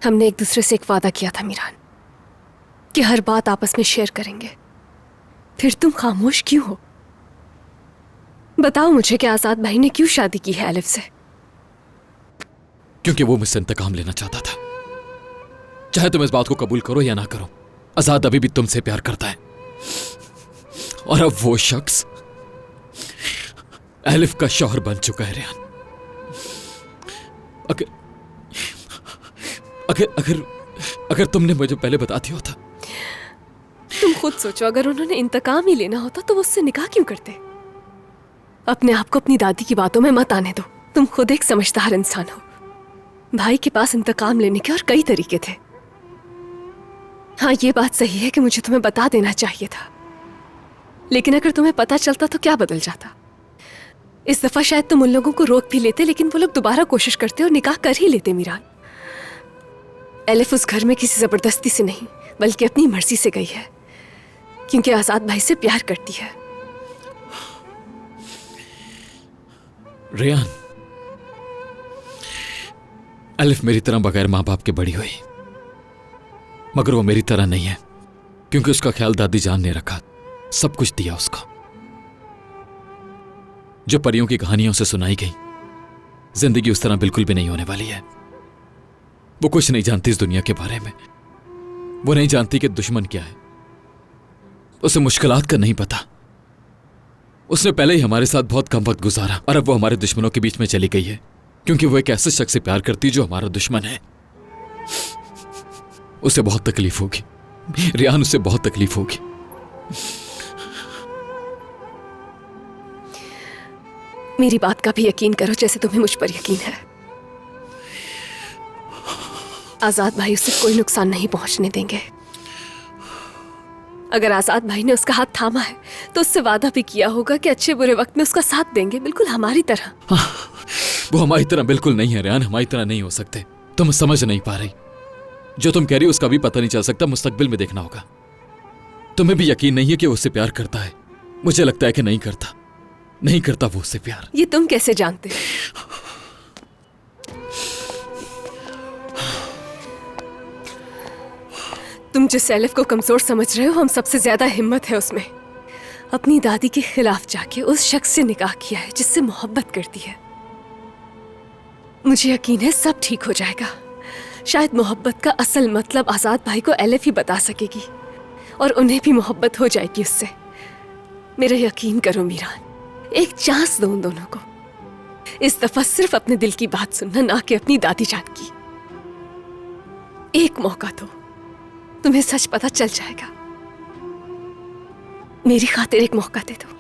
हमने एक दूसरे से एक वादा किया था मीरान कि हर बात आपस में शेयर करेंगे। फिर तुम खामोश क्यों हो? बताओ मुझे कि आजाद भाई ने क्यों शादी की है एलिफ से? क्योंकि वो मुझसे इंतकाम लेना चाहता था। चाहे तुम इस बात को कबूल करो या ना करो, आजाद अभी भी तुमसे प्यार करता है। और अब वो शख्स एलिफ का शौहर बन चुका है। रेहान, अगर अगर अगर अगर तुमने मुझे पहले बता दिया होता। तुम खुद सोचो, अगर उन्होंने इंतकाम ही लेना होता तो वो उससे निकाह क्यों करते? अपने आप को अपनी दादी की बातों में मत आने दो। तुम खुद एक समझदार इंसान हो। भाई के पास इंतकाम लेने के और कई तरीके थे। हाँ, ये बात सही है कि मुझे तुम्हें बता देना चाहिए था, लेकिन अगर तुम्हें पता चलता तो क्या बदल जाता? इस दफा शायद तुम उन लोगों को रोक भी लेते, लेकिन वो लोग दोबारा कोशिश करते और निकाह कर ही लेते। मीरान, एलिफ उस घर में किसी जबरदस्ती से नहीं बल्कि अपनी मर्जी से गई है, क्योंकि आजाद भाई से प्यार करती है। रेहान, एलिफ मेरी तरह बगैर मां बाप के बड़ी हुई, मगर वो मेरी तरह नहीं है, क्योंकि उसका ख्याल दादी जान ने रखा, सब कुछ दिया उसको। जो परियों की कहानियों से सुनाई गई, जिंदगी उस तरह बिल्कुल भी नहीं होने वाली है। वो कुछ नहीं जानती इस दुनिया के बारे में। वो नहीं जानती कि दुश्मन क्या है। उसे मुश्किलात का नहीं पता। उसने पहले ही हमारे साथ बहुत कम वक्त गुजारा और अब वो हमारे दुश्मनों के बीच में चली गई है, क्योंकि वो एक ऐसे शख्स से प्यार करती जो हमारा दुश्मन है। उसे बहुत तकलीफ होगी रेहान, उसे बहुत तकलीफ होगी। मेरी बात का भी यकीन करो जैसे तुम्हें मुझ पर यकीन है। आजाद भाई उसे कोई नुकसान नहीं पहुंचने देंगे। अगर आजाद भाई ने उसका हाथ थामा है तो उससे वादा भी किया होगा कि अच्छे बुरे वक्त में उसका साथ देंगे, बिल्कुल हमारी तरह। वो हमारी तरह बिल्कुल नहीं है रेहान, हमारी तरह नहीं हो सकते। तुम समझ नहीं पा रही। जो तुम कह रही हो उसका भी पता नहीं चल सकता, मुस्तकबिल में देखना होगा। तुम्हें भी यकीन नहीं है कि वो उससे प्यार करता है? मुझे लगता है कि नहीं करता, नहीं करता वो उससे प्यार। ये तुम कैसे जानते हो? तुम जिस एलिफ को कमजोर समझ रहे हो, हम सबसे ज्यादा हिम्मत है उसमें। अपनी दादी के खिलाफ जाके उस शख्स से निकाह किया है जिससे मोहब्बत करती है। मुझे यकीन है सब ठीक हो जाएगा। शायद मोहब्बत का असल मतलब आजाद भाई को एलिफ ही बता सकेगी और उन्हें भी मोहब्बत हो जाएगी उससे। मेरा यकीन करो मीरान, एक चांस दो उन दोनों को। इस दफा सिर्फ अपने दिल की बात सुनना, ना कि अपनी दादी जान की। एक मौका दो, तुम्हें सच पता चल जाएगा। मेरी खातिर एक मौका दे दो।